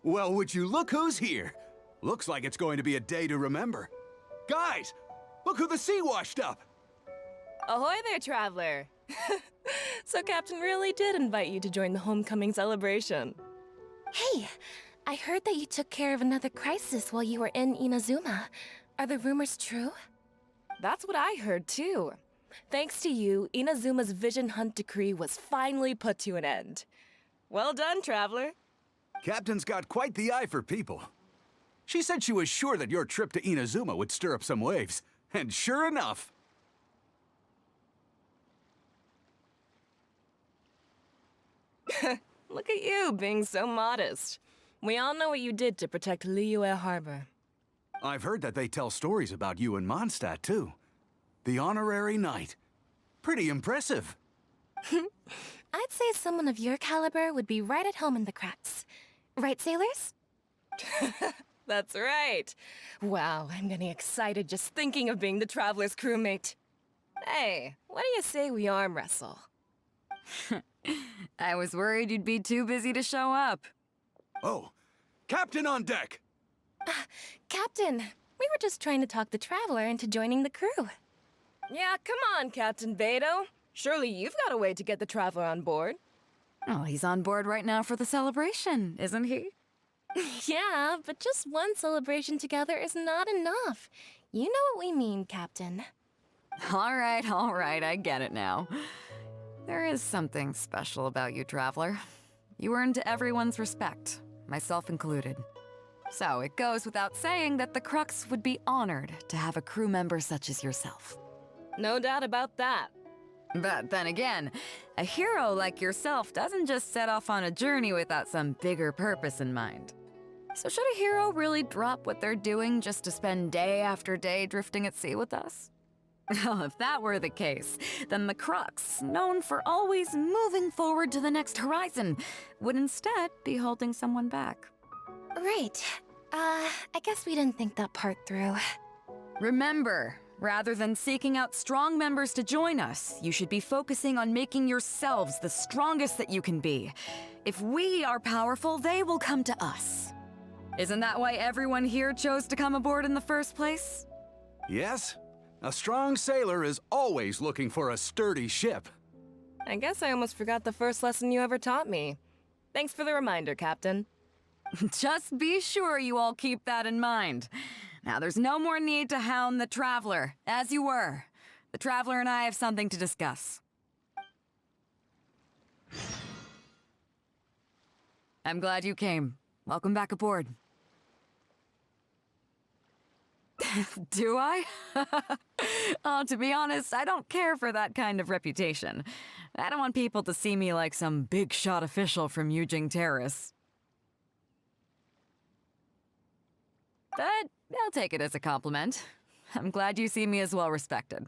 Well, would you look who's here? Looks like it's going to be a day to remember. Guys, look who the sea washed up! Ahoy there, traveler! So Captain really did invite you to join the homecoming celebration. Hey, I heard that you took care of another crisis while you were in Inazuma. Are the rumors true? That's what I heard too. Thanks to you, Inazuma's Vision Hunt decree was finally put to an end. Well done, traveler. Captain's got quite the eye for people. She said she was sure that your trip to Inazuma would stir up some waves. And sure enough... Look at you, being so modest. We all know what you did to protect Liyue Harbor. I've heard that they tell stories about you in Mondstadt, too. The honorary knight. Pretty impressive. I'd say someone of your caliber would be right at home in the cracks. Right, sailors? That's right. Wow, I'm getting excited just thinking of being the Traveler's crewmate. Hey, what do you say we arm wrestle? I was worried you'd be too busy to show up. Oh, Captain on deck! Captain, we were just trying to talk the Traveler into joining the crew. Yeah, come on, Captain Bэй Dou. Surely you've got a way to get the Traveler on board. Oh, he's on board right now for the celebration, isn't he? Yeah, but just one celebration together is not enough. You know what we mean, Captain. All right, I get it now. There is something special about you, Traveler. You earned everyone's respect, myself included. So it goes without saying that the Crux would be honored to have a crew member such as yourself. No doubt about that. But then again, a hero like yourself doesn't just set off on a journey without some bigger purpose in mind. So should a hero really drop what they're doing just to spend day after day drifting at sea with us? Well, if that were the case, then the Crux, known for always moving forward to the next horizon, would instead be holding someone back. Right. I guess we didn't think that part through. Remember, rather than seeking out strong members to join us, you should be focusing on making yourselves the strongest that you can be. If we are powerful, they will come to us. Isn't that why everyone here chose to come aboard in the first place? Yes. A strong sailor is always looking for a sturdy ship. I guess I almost forgot the first lesson you ever taught me. Thanks for the reminder, Captain. Just be sure you all keep that in mind. Now, there's no more need to hound the Traveler, as you were. The Traveler and I have something to discuss. I'm glad you came. Welcome back aboard. Do I? Oh, to be honest, I don't care for that kind of reputation. I don't want people to see me like some big-shot official from Yujing Terrace. But I'll take it as a compliment. I'm glad you see me as well-respected.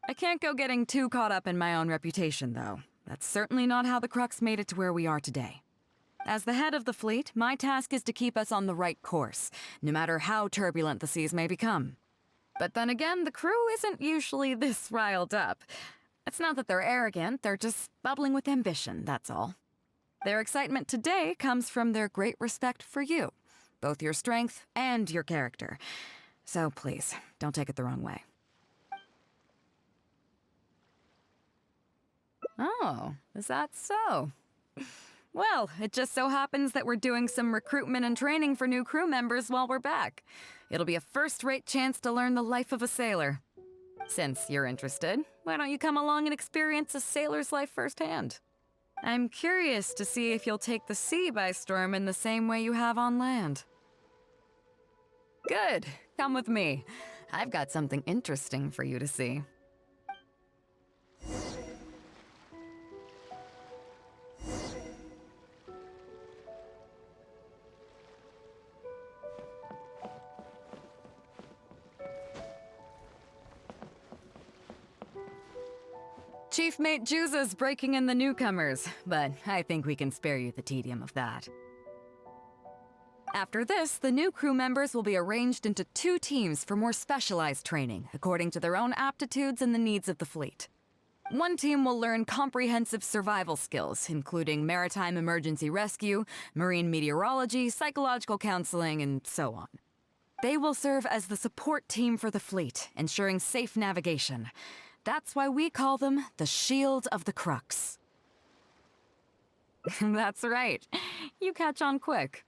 I can't go getting too caught up in my own reputation, though. That's certainly not how the Crux made it to where we are today. As the head of the fleet, my task is to keep us on the right course, no matter how turbulent the seas may become. But then again, the crew isn't usually this riled up. It's not that they're arrogant, they're just bubbling with ambition, that's all. Their excitement today comes from their great respect for you, both your strength and your character. So please, don't take it the wrong way. Oh, is that so? Well, it just so happens that we're doing some recruitment and training for new crew members while we're back. It'll be a first-rate chance to learn the life of a sailor. Since you're interested, why don't you come along and experience a sailor's life firsthand? I'm curious to see if you'll take the sea by storm in the same way you have on land. Good. Come with me. I've got something interesting for you to see. Chief Mate Juza's breaking in the newcomers, but I think we can spare you the tedium of that. After this, the new crew members will be arranged into 2 teams for more specialized training, according to their own aptitudes and the needs of the fleet. One team will learn comprehensive survival skills, including maritime emergency rescue, marine meteorology, psychological counseling, and so on. They will serve as the support team for the fleet, ensuring safe navigation. That's why we call them the Shield of the Crux. That's right. You catch on quick.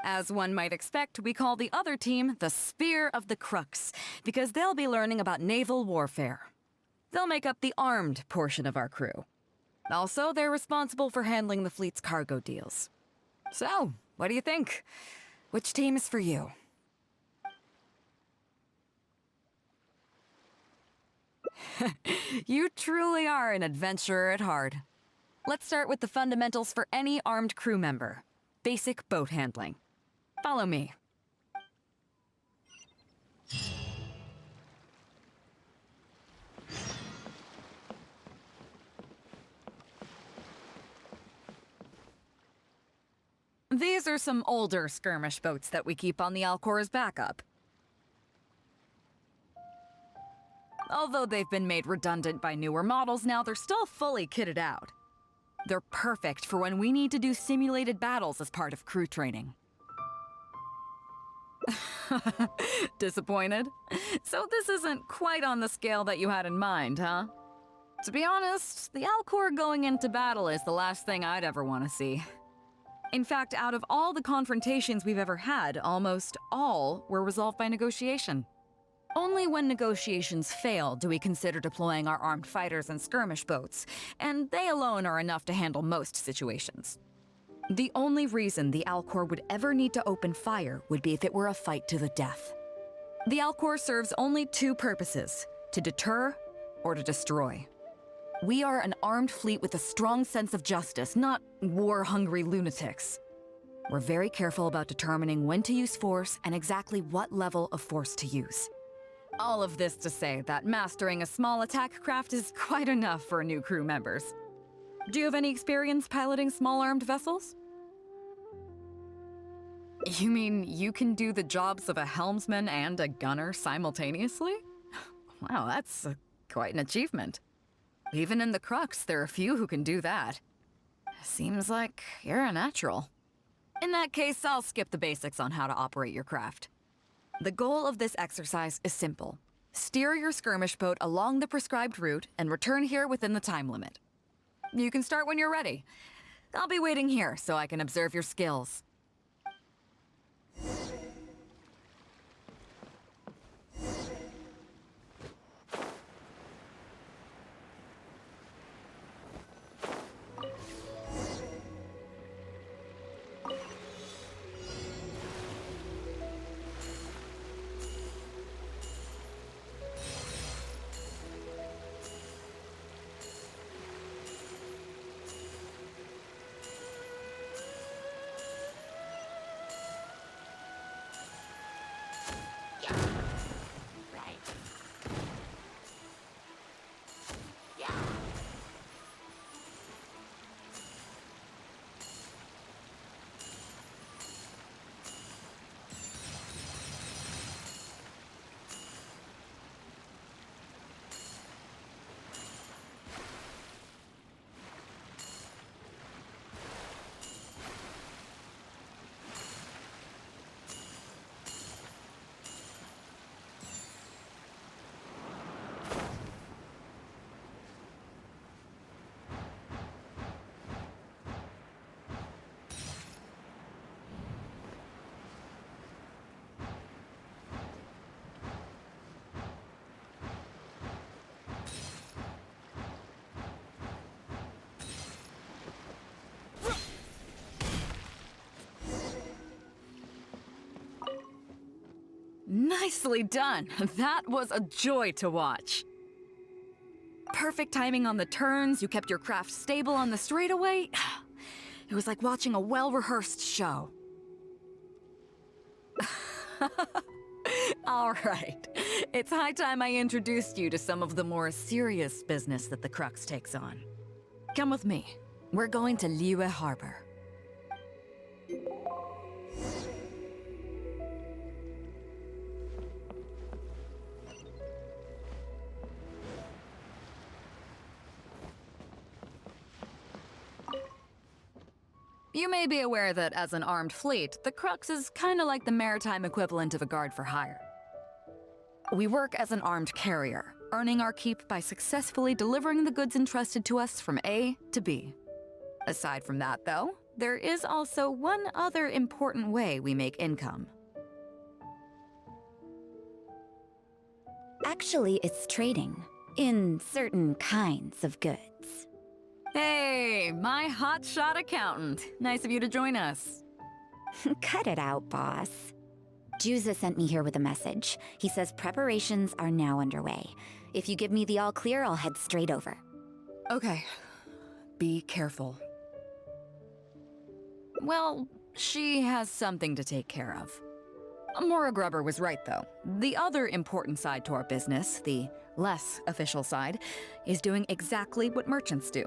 As one might expect, we call the other team the Spear of the Crux, because they'll be learning about naval warfare. They'll make up the armed portion of our crew. Also, they're responsible for handling the fleet's cargo deals. So, what do you think? Which team is for you? You truly are an adventurer at heart. Let's start with the fundamentals for any armed crew member. Basic boat handling. Follow me. These are some older skirmish boats that we keep on the Alcor as backup. Although they've been made redundant by newer models now, they're still fully kitted out. They're perfect for when we need to do simulated battles as part of crew training. Disappointed? So this isn't quite on the scale that you had in mind, huh? To be honest, the Alcor going into battle is the last thing I'd ever want to see. In fact, out of all the confrontations we've ever had, almost all were resolved by negotiation. Only when negotiations fail do we consider deploying our armed fighters and skirmish boats, and they alone are enough to handle most situations. The only reason the Alcor would ever need to open fire would be if it were a fight to the death. The Alcor serves only two purposes: to deter or to destroy. We are an armed fleet with a strong sense of justice, not war-hungry lunatics. We're very careful about determining when to use force and exactly what level of force to use. All of this to say that mastering a small attack craft is quite enough for new crew members. Do you have any experience piloting small armed vessels? You mean you can do the jobs of a helmsman and a gunner simultaneously? Wow, that's quite an achievement. Even in the Crux, there are few who can do that. Seems like you're a natural. In that case, I'll skip the basics on how to operate your craft. The goal of this exercise is simple. Steer your skirmish boat along the prescribed route and return here within the time limit. You can start when you're ready. I'll be waiting here so I can observe your skills. Nicely done! That was a joy to watch. Perfect timing on the turns, you kept your craft stable on the straightaway. It was like watching a well-rehearsed show. All right. It's high time I introduced you to some of the more serious business that the Crux takes on. Come with me. We're going to Liyue Harbor. You may be aware that as an armed fleet, the Crux is kinda like the maritime equivalent of a guard for hire. We work as an armed carrier, earning our keep by successfully delivering the goods entrusted to us from A to B. Aside from that, though, there is also one other important way we make income. Actually, it's trading. In certain kinds of goods. Hey, my hotshot accountant. Nice of you to join us. Cut it out, boss. Juza sent me here with a message. He says preparations are now underway. If you give me the all clear, I'll head straight over. Okay. Be careful. Well, she has something to take care of. Mora Grubber was right, though. The other important side to our business, the less official side, is doing exactly what merchants do.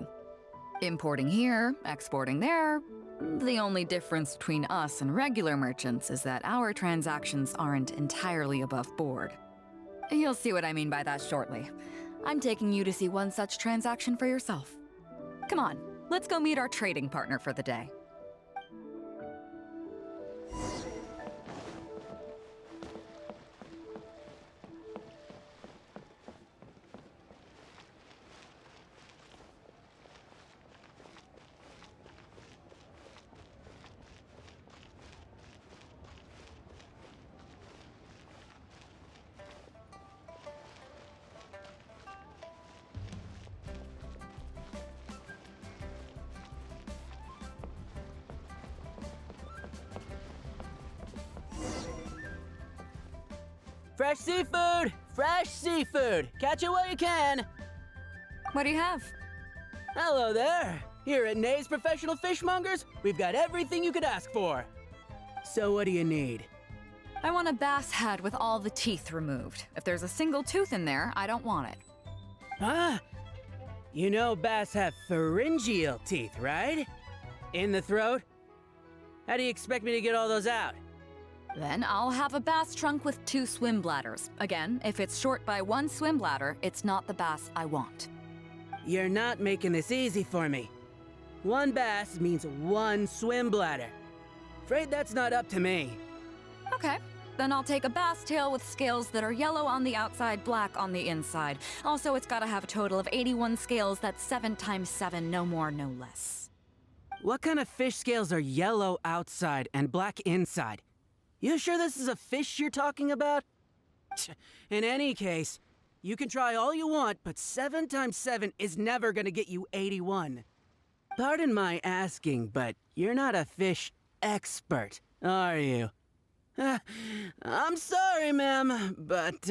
Importing here, exporting there. The only difference between us and regular merchants is that our transactions aren't entirely above board. You'll see what I mean by that shortly. I'm taking you to see one such transaction for yourself. Come on, let's go meet our trading partner for the day. Fresh seafood! Fresh seafood! Catch it while you can! What do you have? Hello there! Here at Nay's Professional Fishmongers, we've got everything you could ask for. So what do you need? I want a bass head with all the teeth removed. If there's a single tooth in there, I don't want it. Ah! You know bass have pharyngeal teeth, right? In the throat? How do you expect me to get all those out? Then I'll have a bass trunk with 2 swim bladders. Again, if it's short by 1 swim bladder, it's not the bass I want. You're not making this easy for me. 1 bass means 1 swim bladder. Afraid that's not up to me. Okay, then I'll take a bass tail with scales that are yellow on the outside, black on the inside. Also, it's gotta have a total of 81 scales, that's 7 times 7, no more, no less. What kind of fish scales are yellow outside and black inside? You sure this is a fish you're talking about? In any case, you can try all you want, but 7 times 7 is never gonna get you 81. Pardon my asking, but you're not a fish expert, are you? I'm sorry, ma'am, but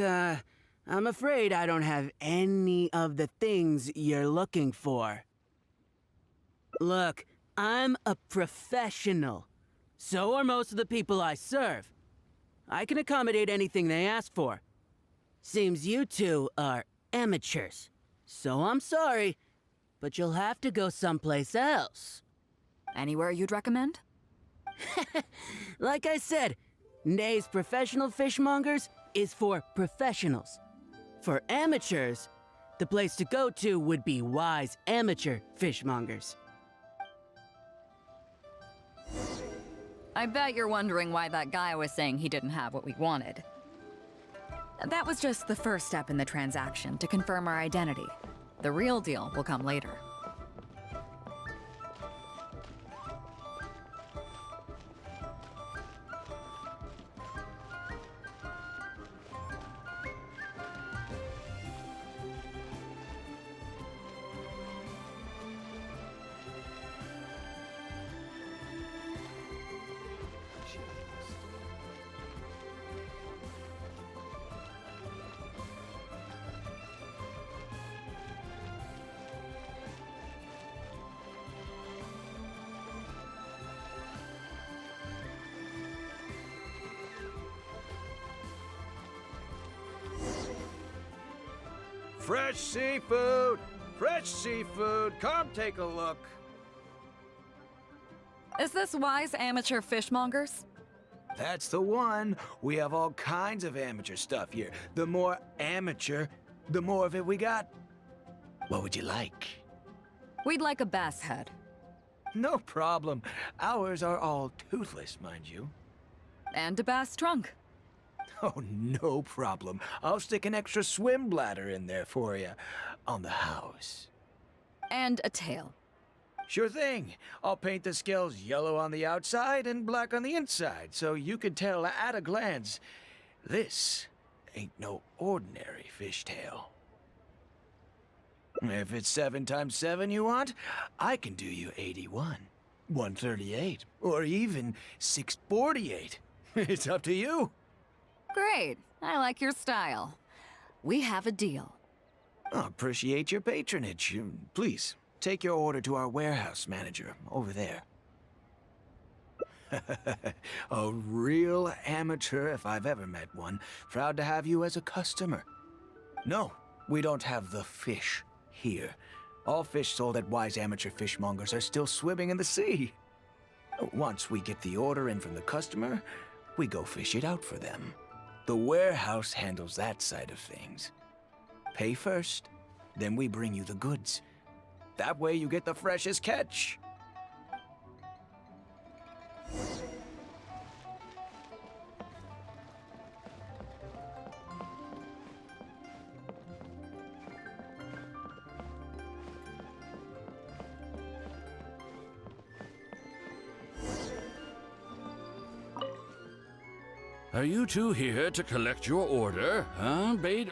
I'm afraid I don't have any of the things you're looking for. Look, I'm a professional. So are most of the people I serve. I can accommodate anything they ask for. Seems you two are amateurs. So I'm sorry, but you'll have to go someplace else. Anywhere you'd recommend? Like I said, Nay's Professional Fishmongers is for professionals. For amateurs, the place to go to would be Wise Amateur Fishmongers. I bet you're wondering why that guy was saying he didn't have what we wanted. That was just the first step in the transaction to confirm our identity. The real deal will come later. Fresh seafood! Fresh seafood! Come take a look. Is this Wise Amateur Fishmongers? That's the one. We have all kinds of amateur stuff here. The more amateur, the more of it we got. What would you like? We'd like a bass head. No problem. Ours are all toothless, mind you. And a bass trunk. Oh, no problem. I'll stick an extra swim bladder in there for you. On the house. And a tail. Sure thing. I'll paint the scales yellow on the outside and black on the inside, so you can tell at a glance, this ain't no ordinary fishtail. If it's 7 times 7 you want, I can do you 81, 138, or even 648. It's up to you. Great. I like your style. We have a deal. I appreciate your patronage. Please, take your order to our warehouse manager over there. A real amateur if I've ever met one. Proud to have you as a customer. No, we don't have the fish here. All fish sold at Wise Amateur Fishmongers are still swimming in the sea. Once we get the order in from the customer, we go fish it out for them. The warehouse handles that side of things. Pay first, then we bring you the goods. That way you get the freshest catch. Are you two here to collect your order, huh, Bэй?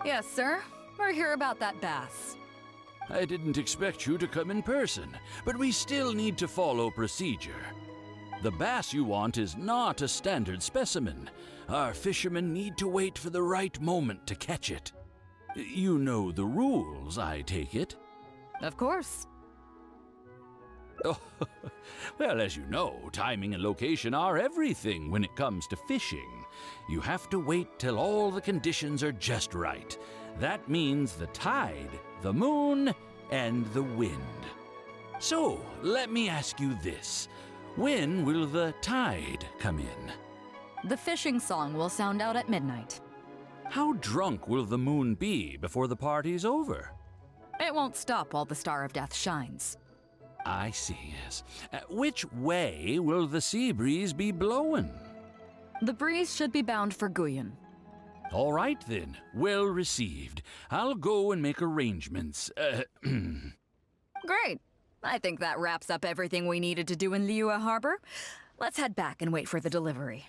Yes, sir. We're here about that bass. I didn't expect you to come in person, but we still need to follow procedure. The bass you want is not a standard specimen. Our fishermen need to wait for the right moment to catch it. You know the rules, I take it? Of course. Oh, well, as you know, timing and location are everything when it comes to fishing. You have to wait till all the conditions are just right. That means the tide, the moon, and the wind. So, let me ask you this. When will the tide come in? The fishing song will sound out at midnight. How drunk will the moon be before the party's over? It won't stop while the Star of Death shines. I see, yes. Which way will the sea breeze be blowing? The breeze should be bound for Guyan. All right, then. Well received. I'll go and make arrangements. Great. I think that wraps up everything we needed to do in Liyue Harbor. Let's head back and wait for the delivery.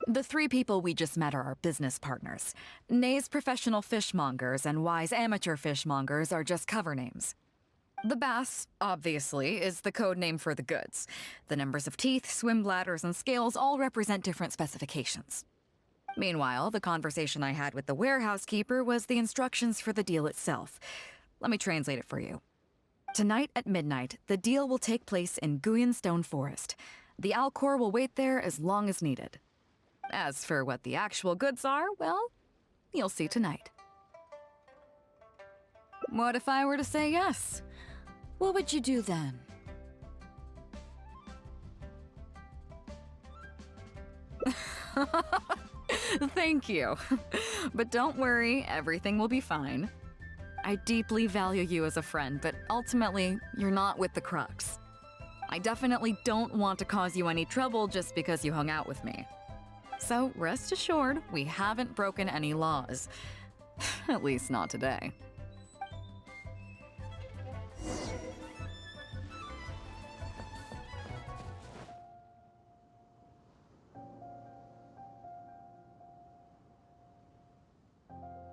The 3 people we just met are our business partners. Nay's professional fishmongers and Wise amateur fishmongers are just cover names. The bass, obviously, is the code name for the goods. The numbers of teeth, swim bladders, and scales all represent different specifications. Meanwhile, the conversation I had with the warehouse keeper was the instructions for the deal itself. Let me translate it for you. Tonight at midnight, the deal will take place in Guyan Stone Forest. The Alcor will wait there as long as needed. As for what the actual goods are, well, you'll see tonight. What if I were to say yes? What would you do then? Thank you. But don't worry, everything will be fine. I deeply value you as a friend, but ultimately, you're not with the Crux. I definitely don't want to cause you any trouble just because you hung out with me. So rest assured, we haven't broken any laws. At least not today.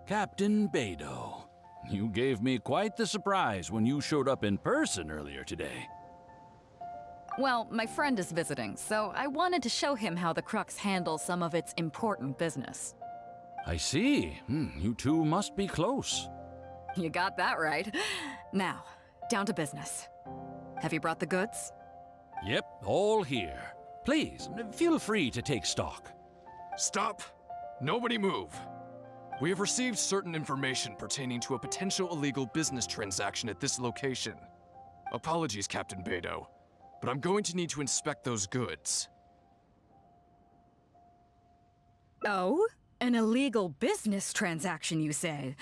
Captain Bэй Dou, you gave me quite the surprise when you showed up in person earlier today. Well, my friend is visiting, so I wanted to show him how the Crux handles some of its important business. I see. You two must be close. You got that right. Now, down to business. Have you brought the goods? Yep, all here. Please, feel free to take stock. Stop! Nobody move! We have received certain information pertaining to a potential illegal business transaction at this location. Apologies, Captain Bэй Dou, but I'm going to need to inspect those goods. Oh? An illegal business transaction, you say?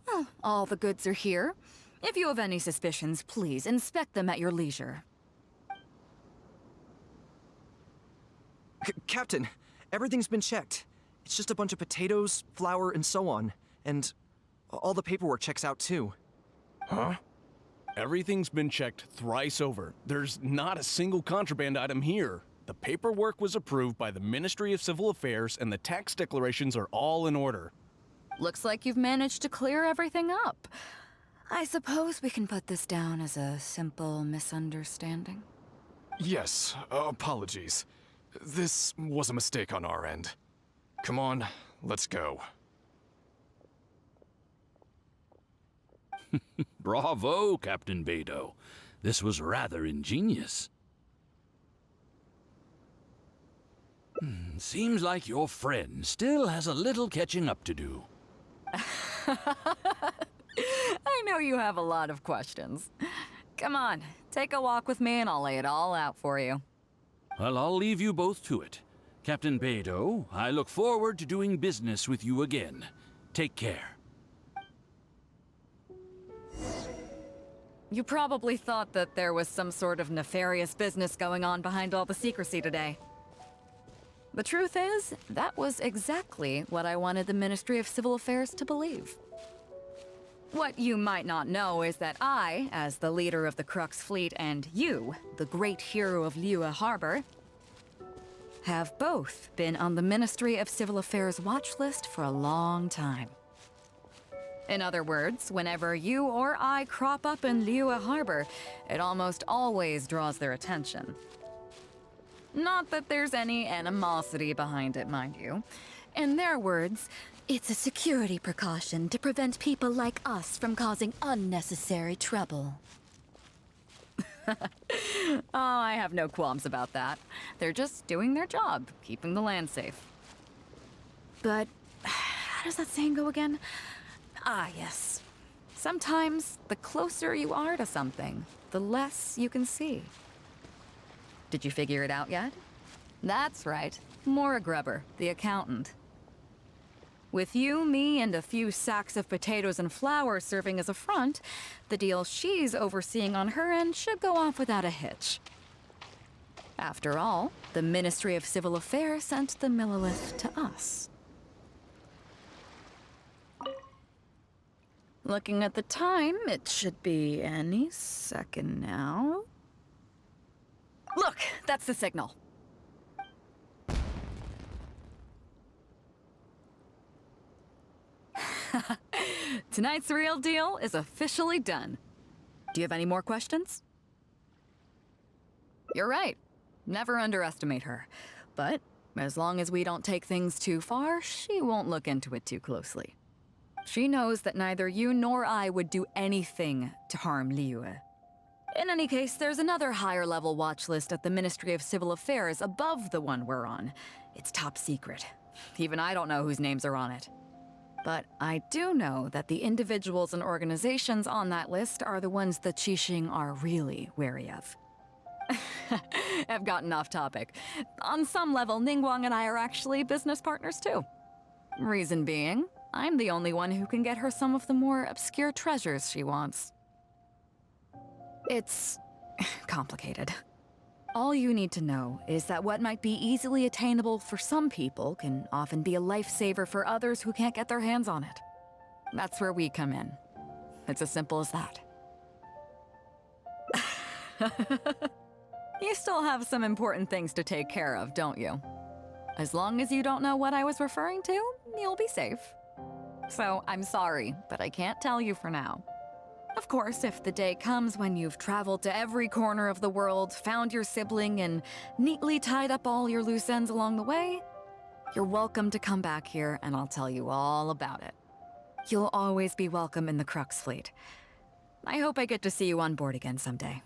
Well, all the goods are here. If you have any suspicions, please inspect them at your leisure. Captain, everything's been checked. It's just a bunch of potatoes, flour, and so on. And all the paperwork checks out too. Huh? Everything's been checked thrice over. There's not a single contraband item here. The paperwork was approved by the Ministry of Civil Affairs and the tax declarations are all in order. Looks like you've managed to clear everything up. I suppose we can put this down as a simple misunderstanding. Yes, apologies. This was a mistake on our end. Come on, let's go. Bravo, Captain Bэй Dou. This was rather ingenious. Seems like your friend still has a little catching up to do. I know you have a lot of questions. Come on, take a walk with me and I'll lay it all out for you. Well, I'll leave you both to it. Captain Bэй Dou, I look forward to doing business with you again. Take care. You probably thought that there was some sort of nefarious business going on behind all the secrecy today. The truth is, that was exactly what I wanted the Ministry of Civil Affairs to believe. What you might not know is that I, as the leader of the Crux fleet, and you, the great hero of Liyue Harbor, have both been on the Ministry of Civil Affairs watch list for a long time. In other words, whenever you or I crop up in Liyue Harbor, it almost always draws their attention. Not that there's any animosity behind it, mind you. In their words, it's a security precaution to prevent people like us from causing unnecessary trouble. Oh, I have no qualms about that. They're just doing their job, keeping the land safe. But how does that saying go again? Ah, yes. Sometimes the closer you are to something, the less you can see. Did you figure it out yet? That's right. Maura Grubber, the accountant. With you, me, and a few sacks of potatoes and flour serving as a front, the deal she's overseeing on her end should go off without a hitch. After all, the Ministry of Civil Affairs sent the Millilith to us. Looking at the time, it should be any second now. Look, that's the signal. Tonight's real deal is officially done. Do you have any more questions? You're right. Never underestimate her. But as long as we don't take things too far, she won't look into it too closely. She knows that neither you nor I would do anything to harm Liyue. In any case, there's another higher-level watch list at the Ministry of Civil Affairs above the one we're on. It's top secret. Even I don't know whose names are on it. But I do know that the individuals and organizations on that list are the ones the Qixing are really wary of. I've gotten off topic. On some level, Ningguang and I are actually business partners too. Reason being, I'm the only one who can get her some of the more obscure treasures she wants. It's complicated. All you need to know is that what might be easily attainable for some people can often be a lifesaver for others who can't get their hands on it. That's where we come in. It's as simple as that. You still have some important things to take care of, don't you? As long as you don't know what I was referring to, you'll be safe. So I'm sorry, but I can't tell you for now. Of course, if the day comes when you've traveled to every corner of the world, found your sibling, and neatly tied up all your loose ends along the way, you're welcome to come back here and I'll tell you all about it. You'll always be welcome in the Crux fleet. I hope I get to see you on board again someday.